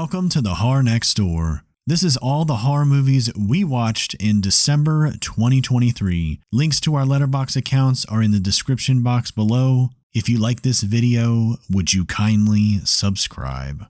Welcome to the Horror Next Door. This is all the horror movies we watched in December 2023. Links to our Letterboxd accounts are in the description box below. If you like this video, would you kindly subscribe?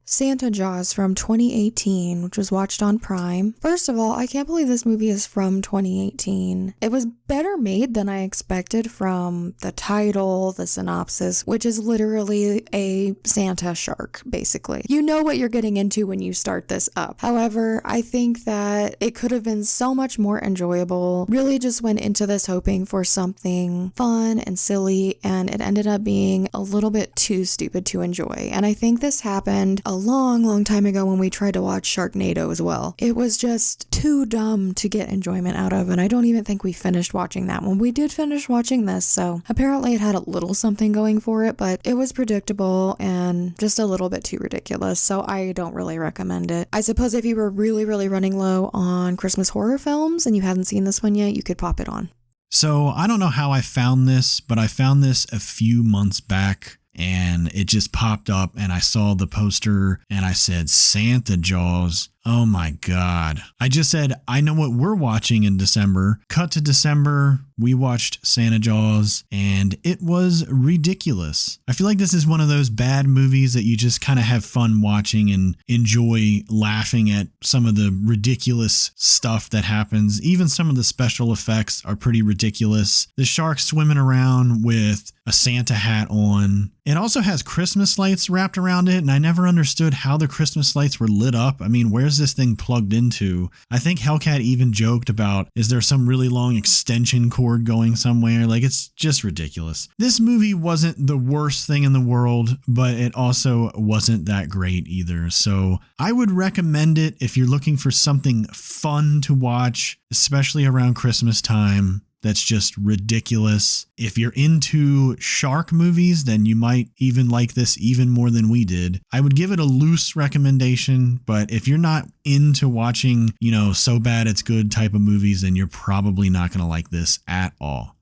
Santa Jaws from 2018, which was watched on Prime. First of all, I can't believe this movie is from 2018. It was better made than I expected from the title, the synopsis, which is literally a Santa shark, basically. You know what you're getting into when you start this up. However, I think that it could have been so much more enjoyable. Really just went into this hoping for something fun and silly, and it ended up being a little bit too stupid to enjoy. And I think this happened a long time ago when we tried to watch Sharknado as well. It was just too dumb to get enjoyment out of, and I don't even think we finished watching that one. We did finish watching this, so apparently it had a little something going for it, but it was predictable and just a little bit too ridiculous, so I don't really recommend it. I suppose if you were really running low on Christmas horror films and you hadn't seen this one yet, you could pop it on. So I don't know how I found this, but I found this a few months back. And it just popped up and I saw the poster and I said, Santa Jaws. Oh my God. I just said, I know what we're watching in December. Cut to December, we watched Santa Jaws and it was ridiculous. I feel like this is one of those bad movies that you just kind of have fun watching and enjoy laughing at some of the ridiculous stuff that happens. Even some of the special effects are pretty ridiculous. The shark swimming around with a Santa hat on. It also has Christmas lights wrapped around it, and I never understood how the Christmas lights were lit up. I mean, where's this thing plugged into? I think Hellcat even joked about, is there some really long extension cord going somewhere? Like, it's just ridiculous. This movie wasn't the worst thing in the world, but it also wasn't that great either. So I would recommend it if you're looking for something fun to watch, especially around Christmas time. That's just ridiculous. If you're into shark movies, then you might even like this even more than we did. I would give it a loose recommendation, but if you're not into watching, so bad it's good type of movies, then you're probably not going to like this at all.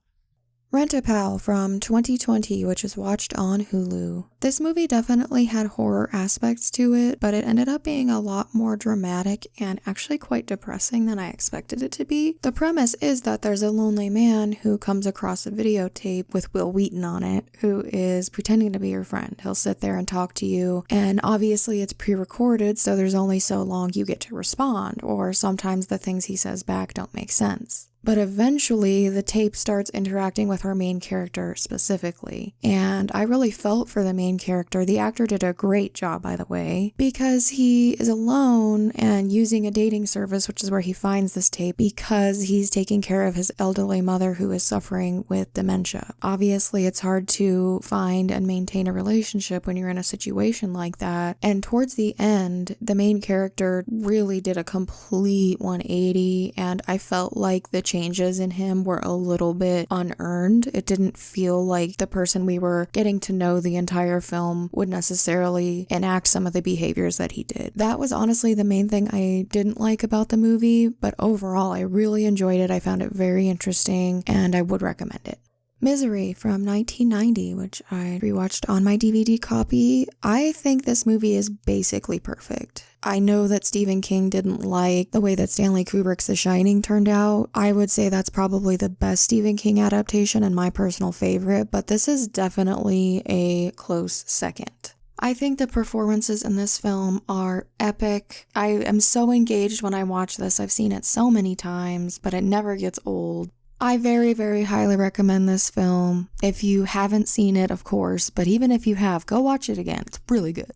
Rent-A-Pal from 2020, which was watched on Hulu. This movie definitely had horror aspects to it, but it ended up being a lot more dramatic and actually quite depressing than I expected it to be. The premise is that there's a lonely man who comes across a videotape with Will Wheaton on it, who is pretending to be your friend. He'll sit there and talk to you, and obviously it's pre-recorded, so there's only so long you get to respond, or sometimes the things he says back don't make sense. But eventually, the tape starts interacting with our main character specifically. And I really felt for the main character. The actor did a great job, by the way, because he is alone and using a dating service, which is where he finds this tape, because he's taking care of his elderly mother who is suffering with dementia. Obviously, it's hard to find and maintain a relationship when you're in a situation like that. And towards the end, the main character really did a complete 180, and I felt like the changes in him were a little bit unearned. It didn't feel like the person we were getting to know the entire film would necessarily enact some of the behaviors that he did. That was honestly the main thing I didn't like about the movie, but overall I really enjoyed it. I found it very interesting and I would recommend it. Misery from 1990, which I rewatched on my DVD copy. I think this movie is basically perfect. I know that Stephen King didn't like the way that Stanley Kubrick's The Shining turned out. I would say that's probably the best Stephen King adaptation and my personal favorite, but this is definitely a close second. I think the performances in this film are epic. I am so engaged when I watch this. I've seen it so many times, but it never gets old. I very highly recommend this film. If you haven't seen it, of course, but even if you have, go watch it again. It's really good.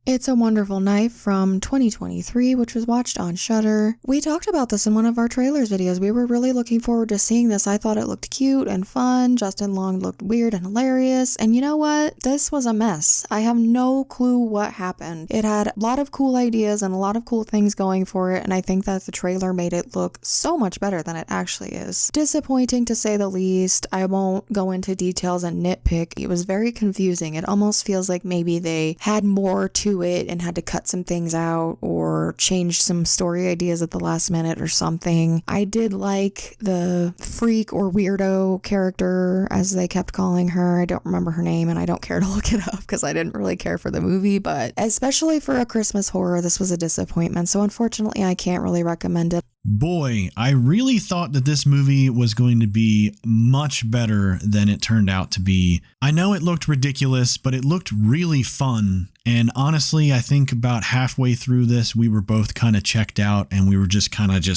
It's a Wonderful Knife from 2023, which was watched on Shudder. We talked about this in one of our trailers videos. We were really looking forward to seeing this. I thought it looked cute and fun. Justin Long looked weird and hilarious. And you know what? This was a mess. I have no clue what happened. It had a lot of cool ideas and a lot of cool things going for it, and I think that the trailer made it look so much better than it actually is. Disappointing to say the least. I won't go into details and nitpick. It was very confusing. It almost feels like maybe they had more to to it and had to cut some things out or change some story ideas at the last minute or something. I did like the freak or weirdo character, as they kept calling her. I don't remember her name and I don't care to look it up because I didn't really care for the movie, but especially for a Christmas horror, this was a disappointment. So unfortunately, I can't really recommend it. Boy, I really thought that this movie was going to be much better than it turned out to be. I know it looked ridiculous, but it looked really fun. And honestly, I think about halfway through this, we were both kind of checked out and we were just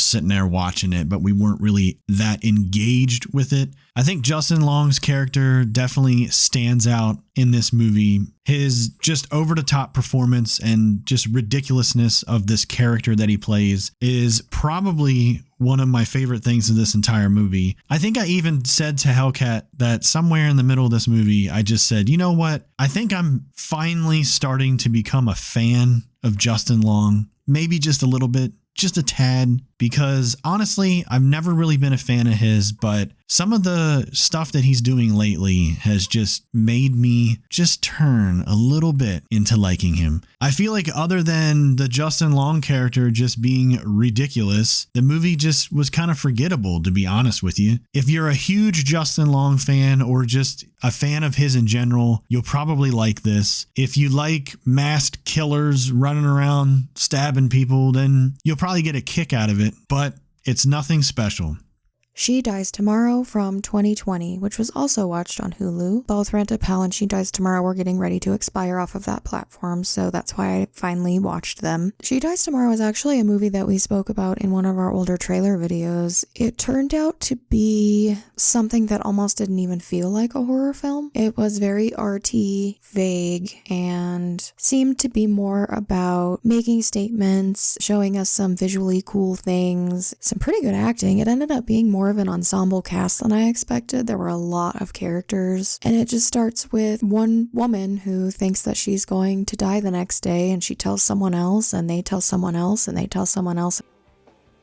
sitting there watching it, but we weren't really that engaged with it. I think Justin Long's character definitely stands out in this movie. His just over the top performance and just ridiculousness of this character that he plays is probably one of my favorite things of this entire movie. I think I even said to Hellcat that somewhere in the middle of this movie, I just said, you know what? I think I'm finally starting to become a fan of Justin Long. Maybe just a little bit, just a tad, because honestly, I've never really been a fan of his, but some of the stuff that he's doing lately has just made me just turn a little bit into liking him. I feel like other than the Justin Long character just being ridiculous, the movie just was kind of forgettable, to be honest with you. If you're a huge Justin Long fan or just a fan of his in general, you'll probably like this. If you like masked killers running around stabbing people, then you'll probably get a kick out of it, but it's nothing special. She Dies Tomorrow from 2020, which was also watched on Hulu. Both Rent-A-Pal and She Dies Tomorrow were getting ready to expire off of that platform, so that's why I finally watched them. She Dies Tomorrow is actually a movie that we spoke about in one of our older trailer videos. It turned out to be something that almost didn't even feel like a horror film. It was very arty, vague, and seemed to be more about making statements, showing us some visually cool things, some pretty good acting. It ended up being more of an ensemble cast than I expected. There were a lot of characters, and it just starts with one woman who thinks that she's going to die the next day, and she tells someone else, and they tell someone else, and they tell someone else.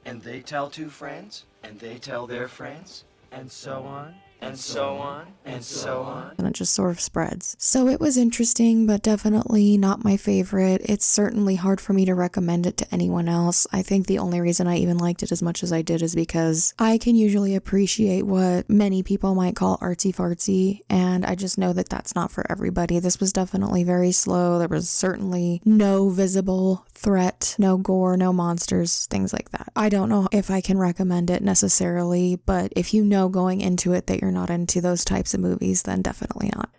And they tell two friends, and they tell their friends, and so on, and so on, and so on. And it just sort of spreads. So it was interesting, but definitely not my favorite. It's certainly hard for me to recommend it to anyone else. I think the only reason I even liked it as much as I did is because I can usually appreciate what many people might call artsy-fartsy, and I just know that that's not for everybody. This was definitely very slow. There was certainly no visible threat, no gore, no monsters, things like that. I don't know if I can recommend it necessarily, but if you know going into it that you're not into those types of movies, then definitely not.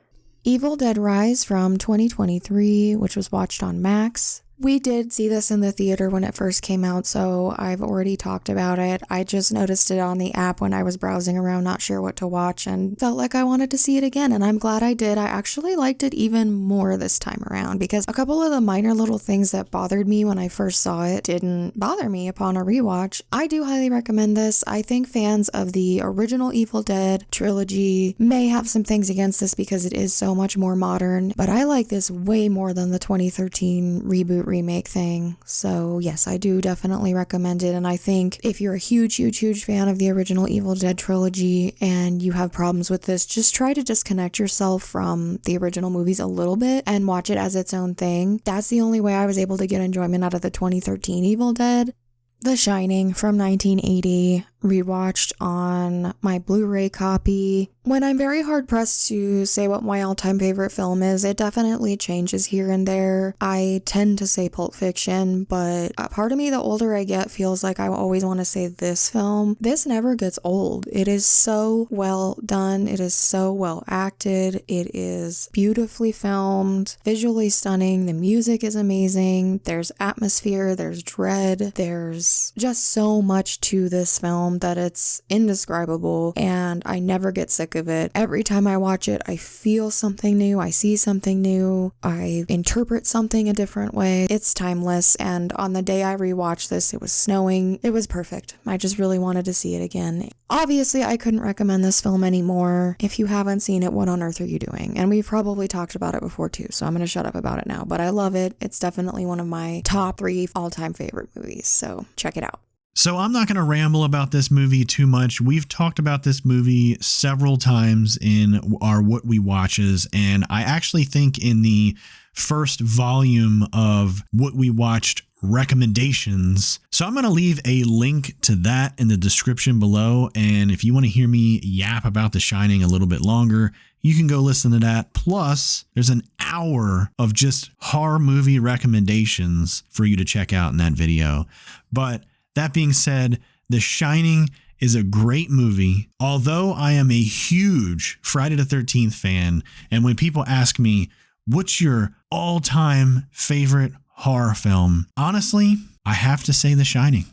Evil Dead Rise from 2023, which was watched on Max. We did see this in the theater when it first came out, so I've already talked about it. I just noticed it on the app when I was browsing around, not sure what to watch, and felt like I wanted to see it again, and I'm glad I did. I actually liked it even more this time around, because a couple of the minor little things that bothered me when I first saw it didn't bother me upon a rewatch. I do highly recommend this. I think fans of the original Evil Dead trilogy may have some things against this because it is so much more modern, but I like this way more than the 2013 reboot remake thing. So yes, I do definitely recommend it, and I think if you're a huge fan of the original Evil Dead trilogy and you have problems with this, just try to disconnect yourself from the original movies a little bit and watch it as its own thing. That's the only way I was able to get enjoyment out of the 2013 Evil Dead. The Shining from 1980, rewatched on my Blu-ray copy. When I'm very hard pressed to say what my all-time favorite film is, it definitely changes here and there. I tend to say Pulp Fiction, but a part of me, the older I get, feels like I always want to say this film. This never gets old. It is so well done. It is so well acted. It is beautifully filmed, visually stunning. The music is amazing. There's atmosphere, there's dread, there's just so much to this film that it's indescribable, and I never get sick of it. Every time I watch it, I feel something new, I see something new, I interpret something a different way. It's timeless, and on the day I rewatched this, it was snowing. It was perfect. I just really wanted to see it again. Obviously, I couldn't recommend this film anymore. If you haven't seen it, what on earth are you doing? And we've probably talked about it before too, so I'm going to shut up about it now, but I love it. It's definitely one of my top 3 all-time favorite movies, so check it out. So I'm not going to ramble about this movie too much. We've talked about this movie several times in our What We Watches, and I actually think in the first volume of what we watched recommendations. So I'm going to leave a link to that in the description below. And if you want to hear me yap about The Shining a little bit longer, you can go listen to that. Plus, there's an hour of just horror movie recommendations for you to check out in that video. But that being said, The Shining is a great movie. Although I am a huge Friday the 13th fan, and when people ask me, what's your all-time favorite horror film? Honestly, I have to say The Shining.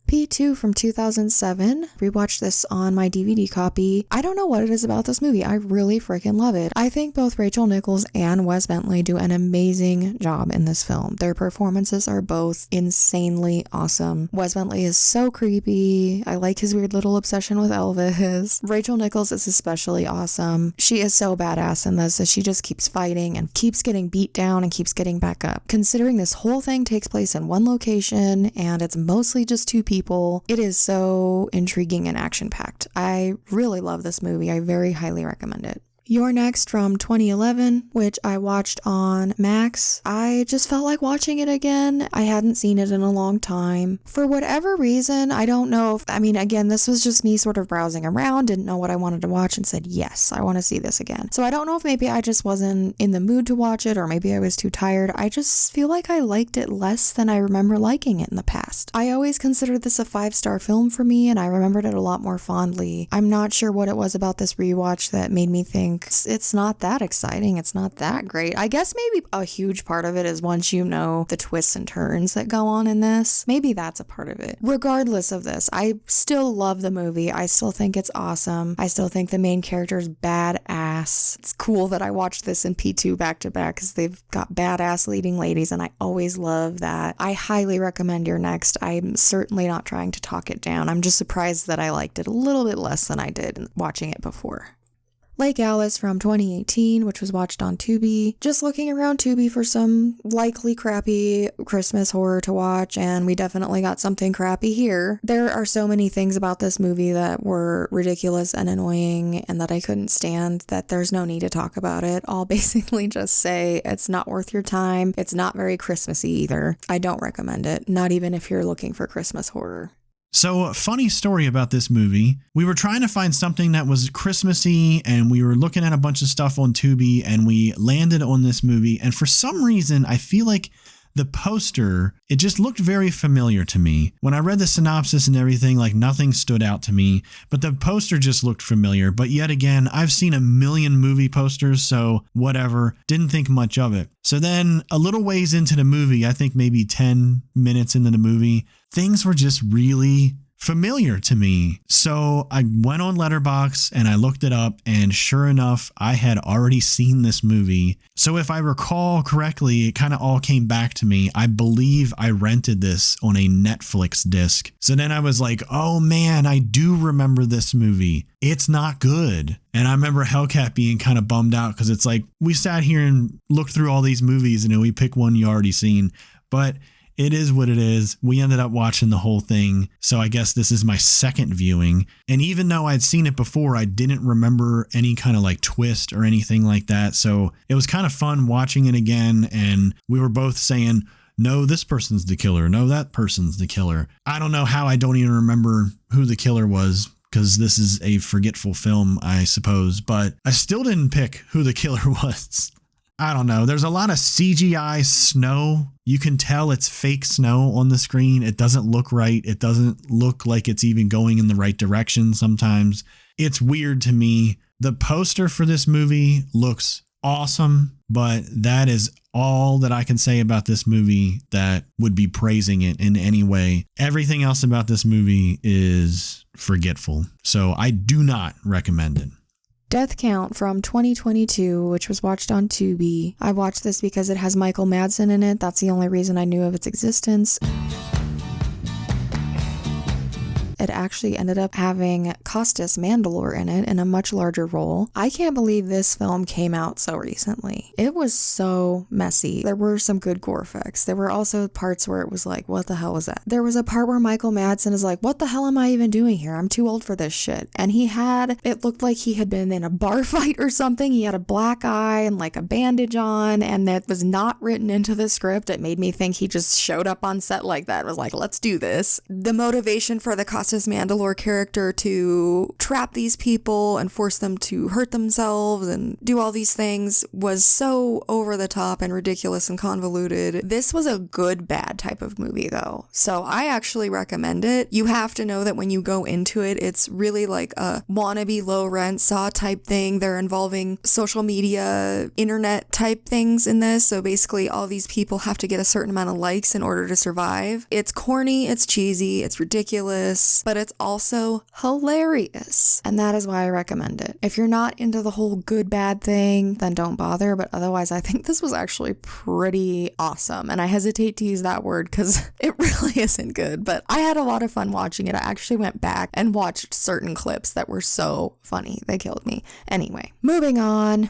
P2 from 2007. Rewatched this on my DVD copy. I don't know what it is about this movie. I really freaking love it. I think both Rachel Nichols and Wes Bentley do an amazing job in this film. Their performances are both insanely awesome. Wes Bentley is so creepy. I like his weird little obsession with Elvis. Rachel Nichols is especially awesome. She is so badass in this as she just keeps fighting and keeps getting beat down and keeps getting back up. Considering this whole thing takes place in one location and it's mostly just two people, it is so intriguing and action-packed. I really love this movie. I very highly recommend it. You're Next from 2011, which I watched on Max. I just felt like watching it again. I hadn't seen it in a long time. For whatever reason, I don't know if, again, this was just me sort of browsing around, didn't know what I wanted to watch and said, yes, I want to see this again. So I don't know if maybe I just wasn't in the mood to watch it or maybe I was too tired. I just feel like I liked it less than I remember liking it in the past. I always considered this a 5-star film for me and I remembered it a lot more fondly. I'm not sure what it was about this rewatch that made me think it's not that exciting. It's not that great. I guess maybe a huge part of it is once you know the twists and turns that go on in this, maybe that's a part of it. Regardless of this, I still love the movie. I still think it's awesome. I still think the main character is badass. It's cool that I watched this in P2 back to back because they've got badass leading ladies and I always love that. I highly recommend You're Next. I'm certainly not trying to talk it down. I'm just surprised that I liked it a little bit less than I did watching it before. Lake Alice from 2018, which was watched on Tubi. Just looking around Tubi for some likely crappy Christmas horror to watch, and we definitely got something crappy here. There are so many things about this movie that were ridiculous and annoying and that I couldn't stand that there's no need to talk about it. I'll basically just say it's not worth your time. It's not very Christmassy either. I don't recommend it, not even if you're looking for Christmas horror. So, funny story about this movie. We were trying to find something that was Christmassy and we were looking at a bunch of stuff on Tubi and we landed on this movie. And for some reason, I feel like the poster, it just looked very familiar to me. When I read the synopsis and everything, like nothing stood out to me, but the poster just looked familiar. But yet again, I've seen a million movie posters, so whatever, didn't think much of it. So then a little ways into the movie, I think maybe 10 minutes into the movie, things were just really familiar to me. So I went on Letterboxd and I looked it up, and sure enough, I had already seen this movie. So if I recall correctly, it kind of all came back to me. I believe I rented this on a Netflix disc. So then I was like, oh man, I do remember this movie. It's not good. And I remember Hellcat being kind of bummed out because it's like, we sat here and looked through all these movies and we pick one you already seen. But it is what it is. We ended up watching the whole thing. So I guess this is my second viewing. And even though I'd seen it before, I didn't remember any kind of like twist or anything like that. So it was kind of fun watching it again. And we were both saying, no, this person's the killer. No, that person's the killer. I don't know how I don't even remember who the killer was, because this is a forgetful film, I suppose. But I still didn't pick who the killer was. I don't know. There's a lot of CGI snow. You can tell it's fake snow on the screen. It doesn't look right. It doesn't look like it's even going in the right direction sometimes. It's weird to me. The poster for this movie looks awesome, but that is all that I can say about this movie that would be praising it in any way. Everything else about this movie is forgetful. So I do not recommend it. Death Count from 2022, which was watched on Tubi. I watched this because it has Michael Madsen in it. That's the only reason I knew of its existence. it actually ended up having Costas Mandylor in it in a much larger role. I can't believe this film came out so recently. It was so messy. There were some good gore effects. There were also parts where it was like, what the hell was that? There was a part where Michael Madsen is like, what the hell am I even doing here? I'm too old for this shit. And it looked like he had been in a bar fight or something. He had a black eye and like a bandage on, and that was not written into the script. It made me think he just showed up on set like that. It was like, let's do this. The motivation for the Costas Mandylor character to trap these people and force them to hurt themselves and do all these things was so over the top and ridiculous and convoluted. This was a good bad type of movie though, so I actually recommend it. You have to know that when you go into it, it's really like a wannabe low rent Saw type thing. They're involving social media, internet type things in this, so basically all these people have to get a certain amount of likes in order to survive. It's corny, it's cheesy, it's ridiculous, but it's also hilarious, and that is why I recommend it. If you're not into the whole good bad thing, then don't bother, but otherwise I think this was actually pretty awesome, and I hesitate to use that word because it really isn't good, but I had a lot of fun watching it. I actually went back and watched certain clips that were so funny. They killed me. Anyway, moving on.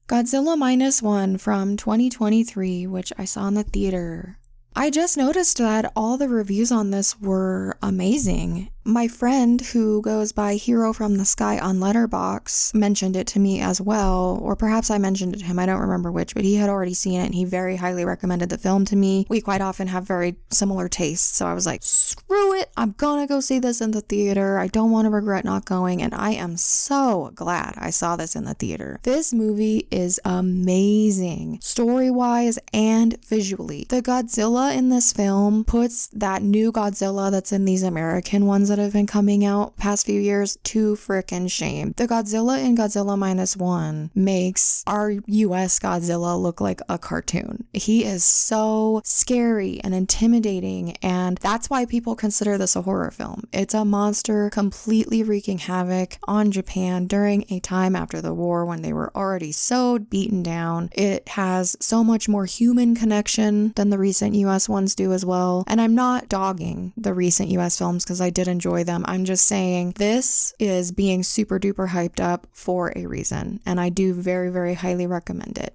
Godzilla Minus One from 2023, which I saw in the theater. I just noticed that all the reviews on this were amazing. My friend, who goes by Hero from the Sky on Letterboxd, mentioned it to me as well, or perhaps I mentioned it to him, I don't remember which, but he had already seen it and he very highly recommended the film to me. We quite often have very similar tastes, so I was like, screw it, I'm gonna go see this in the theater. I don't want to regret not going, and I am so glad I saw this in the theater. This movie is amazing, story-wise and visually. The Godzilla in this film puts that new Godzilla that's in these American ones that have been coming out past few years to frickin' shame. The Godzilla in Godzilla Minus One makes our US Godzilla look like a cartoon. He is so scary and intimidating, and that's why people consider this a horror film. It's a monster completely wreaking havoc on Japan during a time after the war when they were already so beaten down. It has so much more human connection than the recent US ones do as well, and I'm not dogging the recent US films because I did enjoy them. I'm just saying this is being super duper hyped up for a reason, and I do very, very highly recommend it.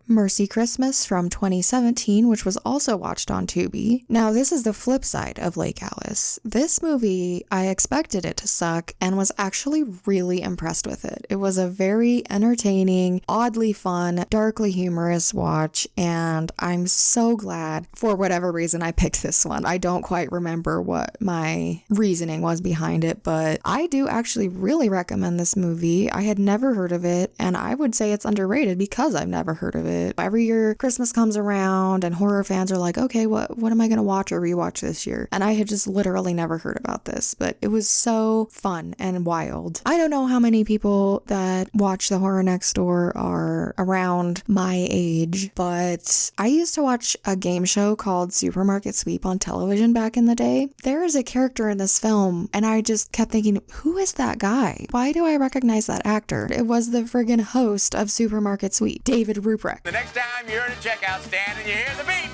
Mercy Christmas from 2017, which was also watched on Tubi. Now, this is the flip side of Lake Alice. This movie, I expected it to suck and was actually really impressed with it. It was a very entertaining, oddly fun, darkly humorous watch, and I'm so glad for whatever reason I picked this one. I don't quite remember what my reasoning was behind it, but I do actually really recommend this movie. I had never heard of it, and I would say it's underrated because I've never heard of it. Every year Christmas comes around and horror fans are like, okay, what am I going to watch or rewatch this year? And I had just literally never heard about this, but it was so fun and wild. I don't know how many people that watch The Horror Next Door are around my age, but I used to watch a game show called Supermarket Sweep on television back in the day. There is a character in this film, and I just kept thinking, who is that guy? Why do I recognize that actor? It was the friggin' host of Supermarket Sweep, David Ruprecht. The next time you're at a checkout stand and you hear the beep,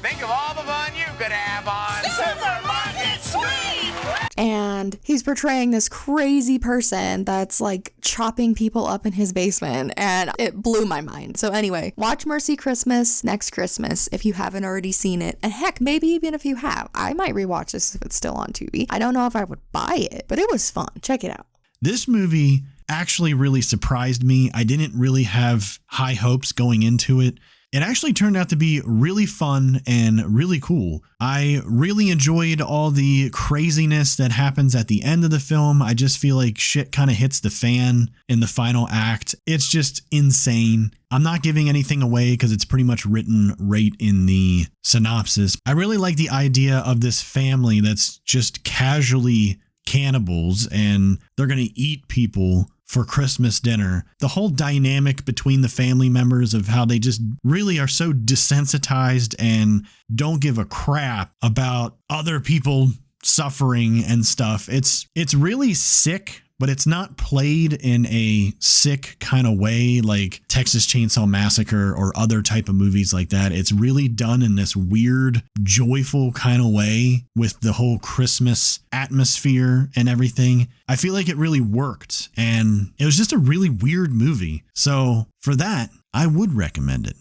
think of all the fun you could have on Supermarket Sweep! And he's portraying this crazy person that's like chopping people up in his basement, and it blew my mind. So anyway, watch Mercy Christmas next Christmas if you haven't already seen it. And heck, maybe even if you have, I might rewatch this if it's still on Tubi. I don't know if I would buy it, but it was fun. Check it out. This movie actually really surprised me. I didn't really have high hopes going into it. It actually turned out to be really fun and really cool. I really enjoyed all the craziness that happens at the end of the film. I just feel like shit kind of hits the fan in the final act. It's just insane. I'm not giving anything away because it's pretty much written right in the synopsis. I really like the idea of this family that's just casually cannibals and they're going to eat people for Christmas dinner. The whole dynamic between the family members of how they just really are so desensitized and don't give a crap about other people suffering and stuff. It's really sick, but it's not played in a sick kind of way like Texas Chainsaw Massacre or other type of movies like that. It's really done in this weird, joyful kind of way with the whole Christmas atmosphere and everything. I feel like it really worked, and it was just a really weird movie. So for that, I would recommend it.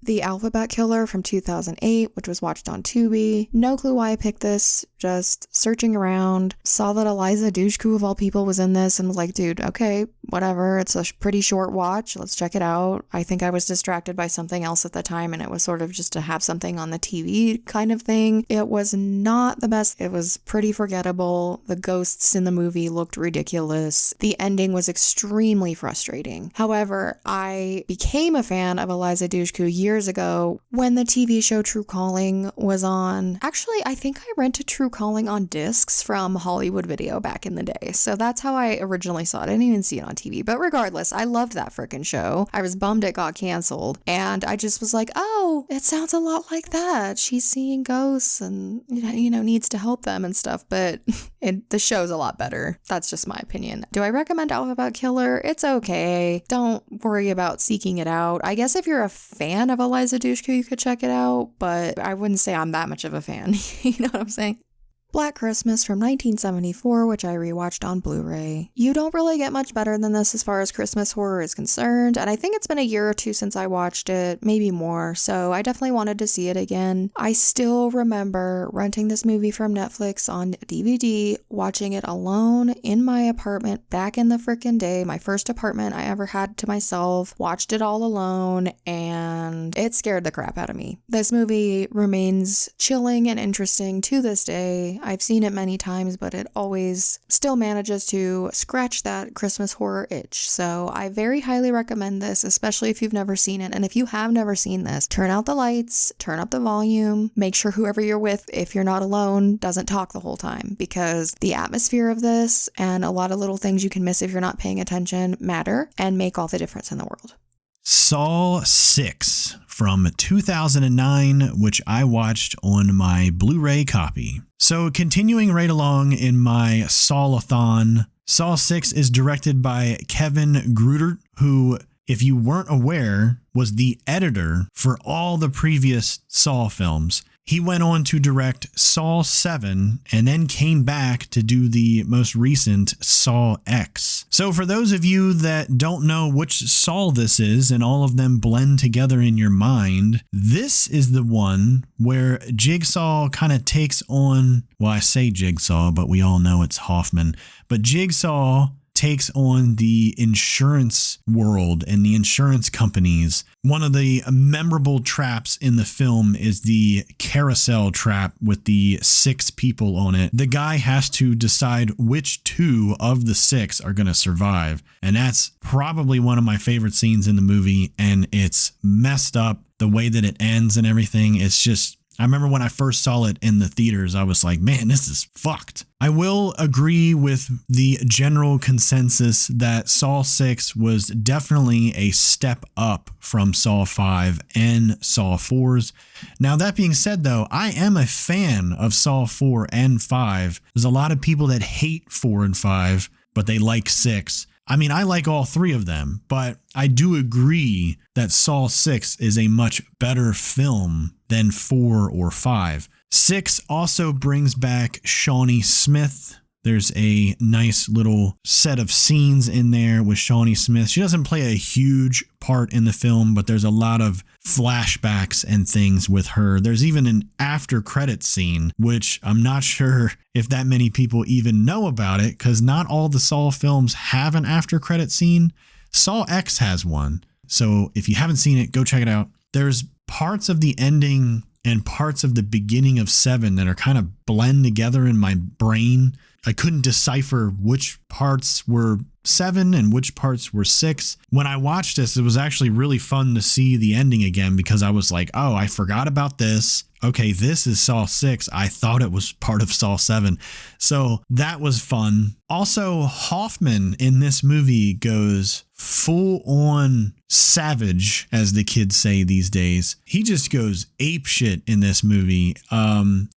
The Alphabet Killer from 2008, which was watched on Tubi. No clue why I picked this, just searching around, saw that Eliza Dushku of all people was in this and was like, dude, okay, whatever, it's a pretty short watch, let's check it out. I think I was distracted by something else at the time, and it was sort of just to have something on the TV kind of thing. It was not the best. It was pretty forgettable. The ghosts in the movie looked ridiculous. The ending was extremely frustrating. However, I became a fan of Eliza Dushku years ago when the TV show True Calling was on. Actually, I think I rented True Calling on discs from Hollywood Video back in the day. So that's how I originally saw it. I didn't even see it on TV. But regardless, I loved that freaking show. I was bummed it got canceled. And I just was like, oh, it sounds a lot like that. She's seeing ghosts and, needs to help them and stuff. But the show's a lot better. That's just my opinion. Do I recommend Alphabet Killer? It's okay. Don't worry about seeking it out. I guess if you're a fan of Eliza Dushku, you could check it out, but I wouldn't say I'm that much of a fan. You know what I'm saying? Black Christmas from 1974, which I rewatched on Blu-ray. You don't really get much better than this as far as Christmas horror is concerned, and I think it's been a year or two since I watched it, maybe more, so I definitely wanted to see it again. I still remember renting this movie from Netflix on DVD, watching it alone in my apartment back in the frickin' day, my first apartment I ever had to myself, watched it all alone, and it scared the crap out of me. This movie remains chilling and interesting to this day. I've seen it many times, but it always still manages to scratch that Christmas horror itch. So I very highly recommend this, especially if you've never seen it. And if you have never seen this, turn out the lights, turn up the volume, make sure whoever you're with, if you're not alone, doesn't talk the whole time, because the atmosphere of this and a lot of little things you can miss if you're not paying attention matter and make all the difference in the world. Saw 6 from 2009, which I watched on my Blu-ray copy. So continuing right along in my Saw-a-thon, Saw 6 is directed by Kevin Grutert, who, if you weren't aware, was the editor for all the previous Saw films. He went on to direct Saw 7 and then came back to do the most recent Saw X. So for those of you that don't know which Saw this is and all of them blend together in your mind, this is the one where Jigsaw kind of takes on, well, I say Jigsaw, but we all know it's Hoffman, but Jigsaw takes on the insurance world and the insurance companies. One of the memorable traps in the film is the carousel trap with the 6 people on it. The guy has to decide which 2 of the 6 are going to survive. And that's probably one of my favorite scenes in the movie. And it's messed up the way that it ends and everything. It's just, I remember when I first saw it in the theaters, I was like, man, this is fucked. I will agree with the general consensus that Saw 6 was definitely a step up from Saw 5 and Saw 4's. Now, that being said, though, I am a fan of Saw 4 and 5. There's a lot of people that hate 4 and 5, but they like 6. I mean, I like all 3 of them, but I do agree that Saw 6 is a much better film than 4 or 5. 6 also brings back Shawnee Smith. There's a nice little set of scenes in there with Shawnee Smith. She doesn't play a huge part in the film, but there's a lot of flashbacks and things with her. There's even an after credit scene, which I'm not sure if that many people even know about it, because not all the Saw films have an after credit scene. Saw X has one. So if you haven't seen it, go check it out. There's parts of the ending and parts of the beginning of 7 that are kind of blend together in my brain. I couldn't decipher which parts were 7 and which parts were 6. When I watched this, it was actually really fun to see the ending again because I was like, oh, I forgot about this. Okay, this is Saw 6. I thought it was part of Saw 7. So that was fun. Also, Hoffman in this movie goes full on savage, as the kids say these days. He just goes apeshit in this movie.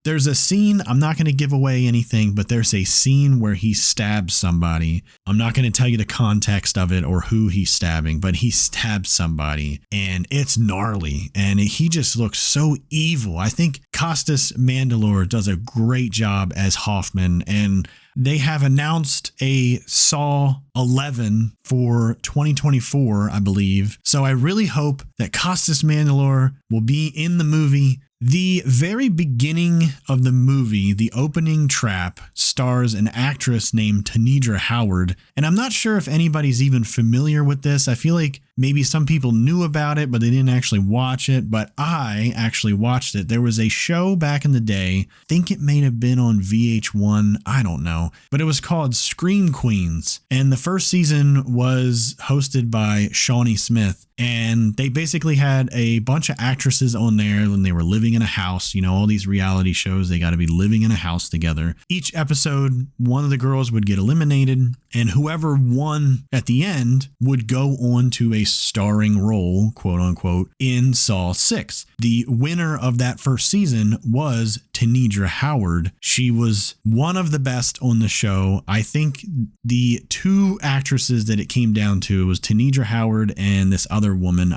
There's a scene, I'm not going to give away anything, but there's a scene where he stabs somebody. I'm not going to tell you the context of it or who he's stabbing, but he stabs somebody and it's gnarly and he just looks so evil. I think Costas Mandylor does a great job as Hoffman, and they have announced a Saw 11 for 2024, I believe. So I really hope that Costas Mandylor will be in the movie. The very beginning of the movie, the opening trap, stars an actress named Tanedra Howard. And I'm not sure if anybody's even familiar with this. I feel like maybe some people knew about it, but they didn't actually watch it. But I actually watched it. There was a show back in the day. I think it may have been on VH1. I don't know. But it was called Scream Queens. And the first season was hosted by Shawnee Smith. And they basically had a bunch of actresses on there and they were living in a house. You know, all these reality shows, they got to be living in a house together. Each episode, one of the girls would get eliminated, and whoever won at the end would go on to a starring role, quote unquote, in Saw 6. The winner of that first season was Tanedra Howard. She was one of the best on the show. I think the two actresses that it came down to was Tanedra Howard and this other woman.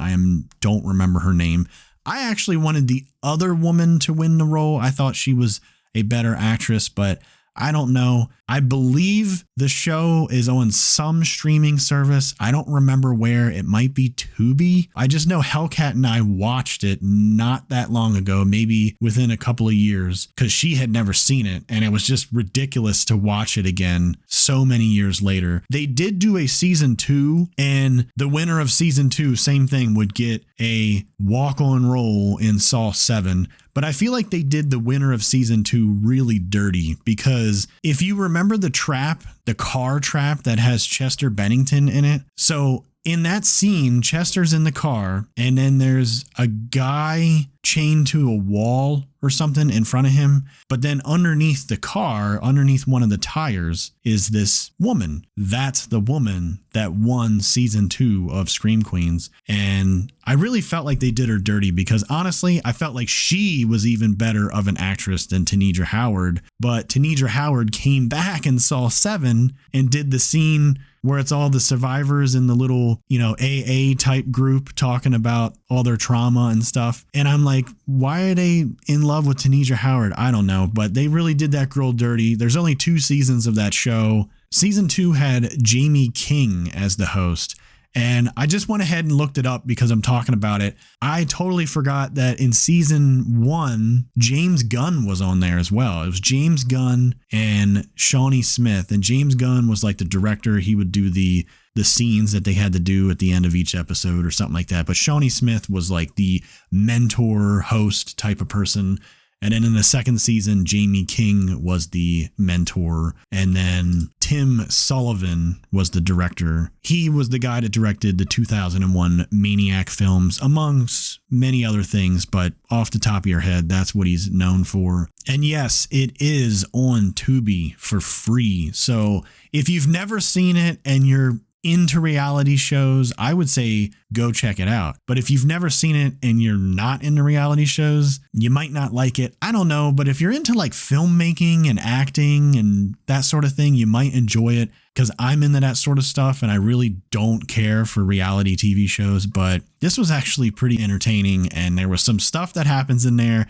Don't remember her name. I actually wanted the other woman to win the role. I thought she was a better actress, but I don't know. I believe the show is on some streaming service. I don't remember where. It might be Tubi. I just know Hellcat and I watched it not that long ago, maybe within a couple of years, because she had never seen it. And it was just ridiculous to watch it again so many years later. They did do a season 2, and the winner of season 2, same thing, would get a walk-on role in Saw 7. But I feel like they did the winner of season 2 really dirty, because if you remember the trap, the car trap that has Chester Bennington in it. So in that scene, Chester's in the car and then there's a guy chained to a wall or something in front of him. But then underneath the car, underneath one of the tires, is this woman. That's the woman that won season 2 of Scream Queens. And I really felt like they did her dirty because honestly, I felt like she was even better of an actress than Tanedra Howard. But Tanedra Howard came back in Saw 7 and did the scene where it's all the survivors in the little, AA type group talking about all their trauma and stuff. And I'm like, why are they in love with Tanedra Howard? I don't know, but they really did that girl dirty. There's only 2 seasons of that show. Season 2 had Jamie King as the host. And I just went ahead and looked it up because I'm talking about it. I totally forgot that in season 1, James Gunn was on there as well. It was James Gunn and Shawnee Smith. And James Gunn was like the director. He would do the scenes that they had to do at the end of each episode or something like that. But Shawnee Smith was like the mentor host type of person. And then in the second season, Jamie King was the mentor. And then Tim Sullivan was the director. He was the guy that directed the 2001 Maniac films, amongst many other things. But off the top of your head, that's what he's known for. And yes, it is on Tubi for free. So if you've never seen it and you're into reality shows, I would say go check it out. But if you've never seen it and you're not into reality shows, you might not like it. I don't know. But if you're into like filmmaking and acting and that sort of thing, you might enjoy it, because I'm into that sort of stuff and I really don't care for reality TV shows. But this was actually pretty entertaining, and there was some stuff that happens in there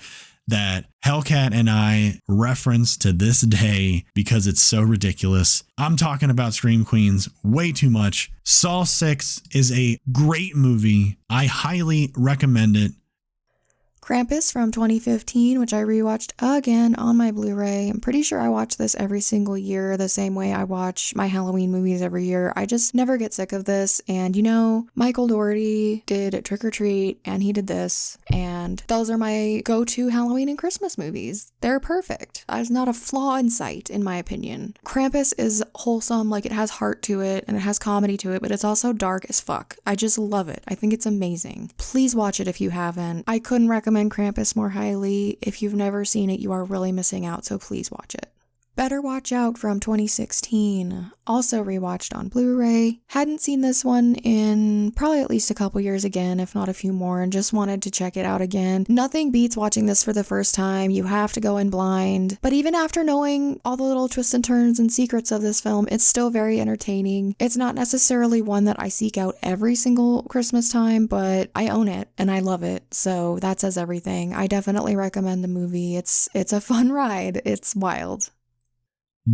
that Hellcat and I reference to this day because it's so ridiculous. I'm talking about Scream Queens way too much. Saw 6 is a great movie. I highly recommend it. Krampus from 2015, which I rewatched again on my Blu-ray. I'm pretty sure I watch this every single year the same way I watch my Halloween movies every year. I just never get sick of this. And you know, Michael Dougherty did Trick or Treat and he did this. And those are my go-to Halloween and Christmas movies. They're perfect. There's not a flaw in sight, in my opinion. Krampus is wholesome, like it has heart to it and it has comedy to it, but it's also dark as fuck. I just love it. I think it's amazing. Please watch it if you haven't. I couldn't recommend Krampus more highly. If you've never seen it, you are really missing out, so please watch it. Better Watch Out from 2016, also rewatched on Blu-ray. Hadn't seen this one in probably at least a couple years again, if not a few more, and just wanted to check it out again. Nothing beats watching this for the first time. You have to go in blind. But even after knowing all the little twists and turns and secrets of this film, it's still very entertaining. It's not necessarily one that I seek out every single Christmas time, but I own it and I love it, so that says everything. I definitely recommend the movie. It's a fun ride. It's wild.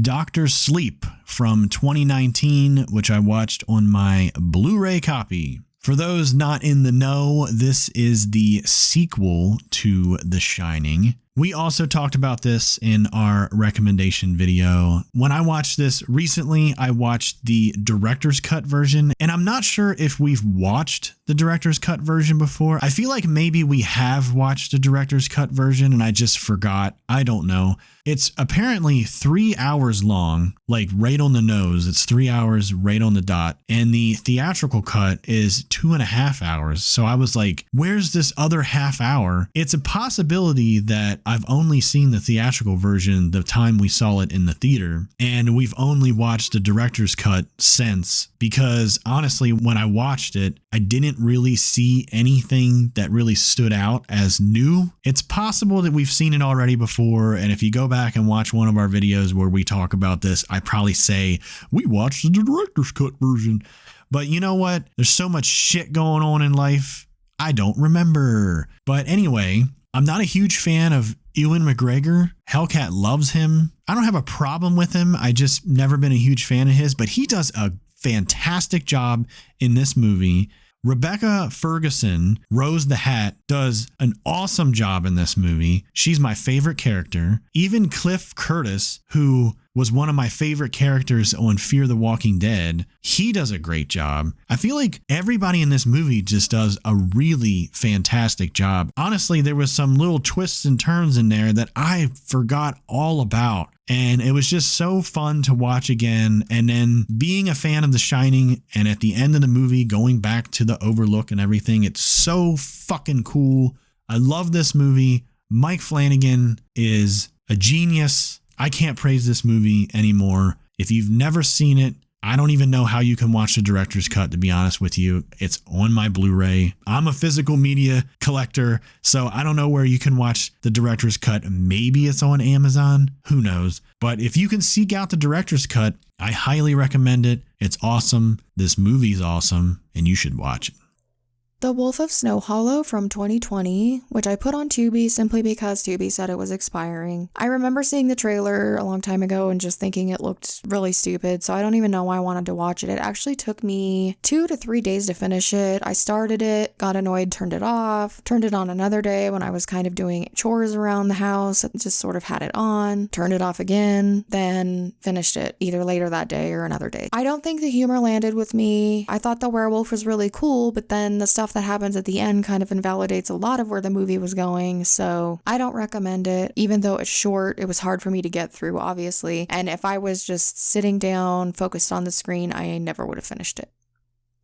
Dr. Sleep from 2019, which I watched on my Blu-ray copy. For those not in the know, this is the sequel to The Shining. We also talked about this in our recommendation video. When I watched this recently, I watched the director's cut version, and I'm not sure if we've watched the director's cut version before. I feel like maybe we have watched the director's cut version and I just forgot. I don't know. It's apparently 3 hours long, like right on the nose. It's 3 hours right on the dot. And the theatrical cut is 2.5 hours. So I was like, where's this other half hour? It's a possibility that I've only seen the theatrical version the time we saw it in the theater, and we've only watched the director's cut since, because honestly, when I watched it, I didn't really see anything that really stood out as new. It's possible that we've seen it already before, and if you go back and watch one of our videos where we talk about this, I probably say we watched the director's cut version. But you know what? There's so much shit going on in life, I don't remember. But anyway, I'm not a huge fan of Ewan McGregor. Hellcat loves him. I don't have a problem with him. I just never been a huge fan of his, but he does a fantastic job in this movie. Rebecca Ferguson, Rose the Hat, does an awesome job in this movie. She's my favorite character. Even Cliff Curtis, who was one of my favorite characters on Fear the Walking Dead, he does a great job. I feel like everybody in this movie just does a really fantastic job. Honestly, there was some little twists and turns in there that I forgot all about. And it was just so fun to watch again. And then being a fan of The Shining, and at the end of the movie, going back to the Overlook and everything, it's so fucking cool. I love this movie. Mike Flanagan is a genius. I can't praise this movie anymore. If you've never seen it, I don't even know how you can watch the director's cut, to be honest with you. It's on my Blu-ray. I'm a physical media collector, so I don't know where you can watch the director's cut. Maybe it's on Amazon. Who knows? But if you can seek out the director's cut, I highly recommend it. It's awesome. This movie's awesome, and you should watch it. The Wolf of Snow Hollow from 2020, which I put on Tubi simply because Tubi said it was expiring. I remember seeing the trailer a long time ago and just thinking it looked really stupid, so I don't even know why I wanted to watch it. It actually took me 2 to 3 days to finish it. I started it, got annoyed, turned it off, turned it on another day when I was kind of doing chores around the house, and just sort of had it on, turned it off again, then finished it either later that day or another day. I don't think the humor landed with me. I thought the werewolf was really cool, but then the stuff that happens at the end kind of invalidates a lot of where the movie was going, so I don't recommend it. Even though it's short, it was hard for me to get through, obviously, and if I was just sitting down, focused on the screen, I never would have finished it.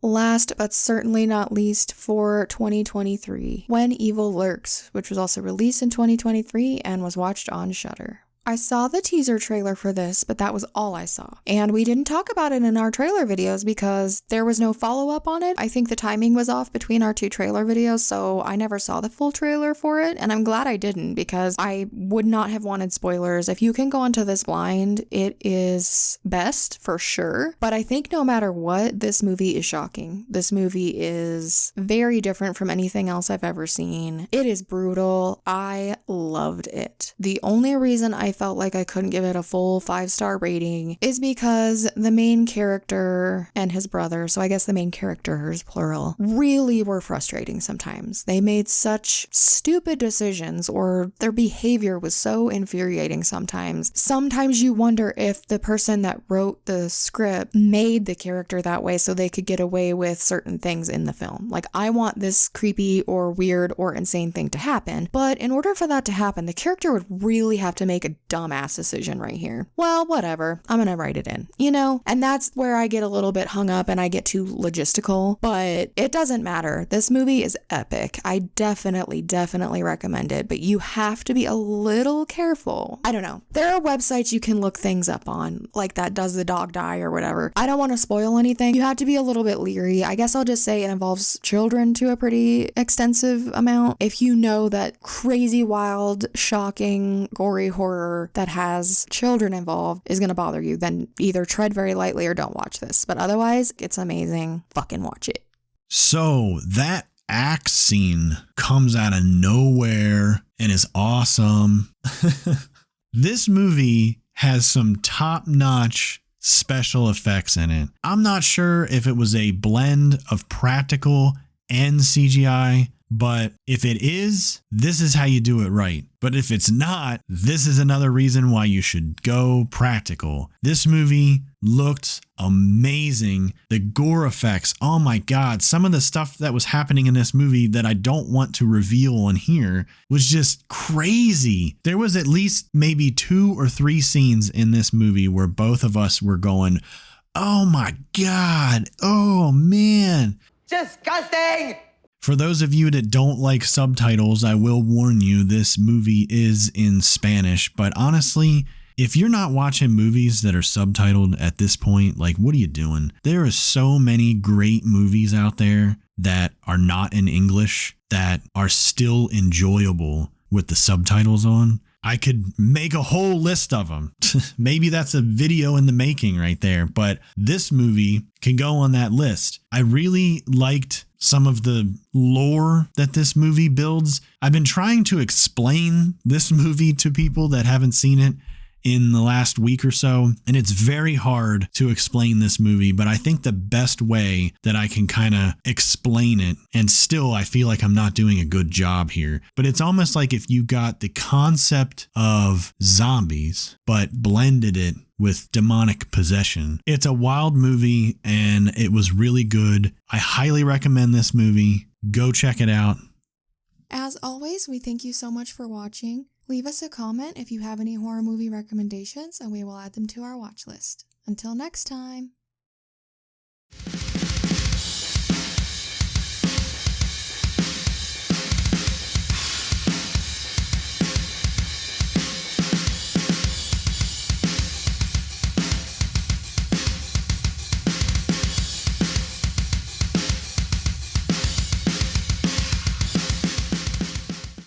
Last but certainly not least for 2023, When Evil Lurks, which was also released in 2023 and was watched on Shudder. I saw the teaser trailer for this, but that was all I saw. And we didn't talk about it in our trailer videos because there was no follow-up on it. I think the timing was off between our 2 trailer videos, so I never saw the full trailer for it, and I'm glad I didn't because I would not have wanted spoilers. If you can go into this blind, it is best for sure, but I think no matter what, this movie is shocking. This movie is very different from anything else I've ever seen. It is brutal. I loved it. The only reason I I felt like I couldn't give it a full 5-star rating is because the main character and his brother, so I guess the main characters, plural, really were frustrating sometimes. They made such stupid decisions, or their behavior was so infuriating sometimes. Sometimes you wonder if the person that wrote the script made the character that way so they could get away with certain things in the film. Like, I want this creepy or weird or insane thing to happen, but in order for that to happen, the character would really have to make a dumbass decision right here. Well, whatever. I'm gonna write it in, you know? And that's where I get a little bit hung up and I get too logistical, but it doesn't matter. This movie is epic. I definitely recommend it, but you have to be a little careful. I don't know. There are websites you can look things up on, like that Does the Dog Die or whatever. I don't want to spoil anything. You have to be a little bit leery. I guess I'll just say it involves children to a pretty extensive amount. If you know that crazy, wild, shocking, gory horror that has children involved is going to bother you, then either tread very lightly or don't watch this. But otherwise, it's amazing. Fucking watch it. So that axe scene comes out of nowhere and is awesome. This movie has some top-notch special effects in it. I'm not sure if it was a blend of practical and CGI, but if it is, this is how you do it right. But if it's not, this is another reason why you should go practical. This movie looked amazing. The gore effects, oh my God, some of the stuff that was happening in this movie that I don't want to reveal on here was just crazy. There was at least maybe 2 or 3 scenes in this movie where both of us were going, oh my God, oh man. Disgusting! For those of you that don't like subtitles, I will warn you, this movie is in Spanish, but honestly, if you're not watching movies that are subtitled at this point, like, what are you doing? There are so many great movies out there that are not in English that are still enjoyable with the subtitles on. I could make a whole list of them. Maybe that's a video in the making right there, but this movie can go on that list. I really liked some of the lore that this movie builds. I've been trying to explain this movie to people that haven't seen it in the last week or so, and it's very hard to explain this movie, but I think the best way that I can kind of explain it, and still I feel like I'm not doing a good job here, but it's almost like if you got the concept of zombies but blended it with demonic possession. It's a wild movie and it was really good. I highly recommend this movie. Go check it out. As always, we thank you so much for watching. Leave us a comment if you have any horror movie recommendations and we will add them to our watch list. Until next time.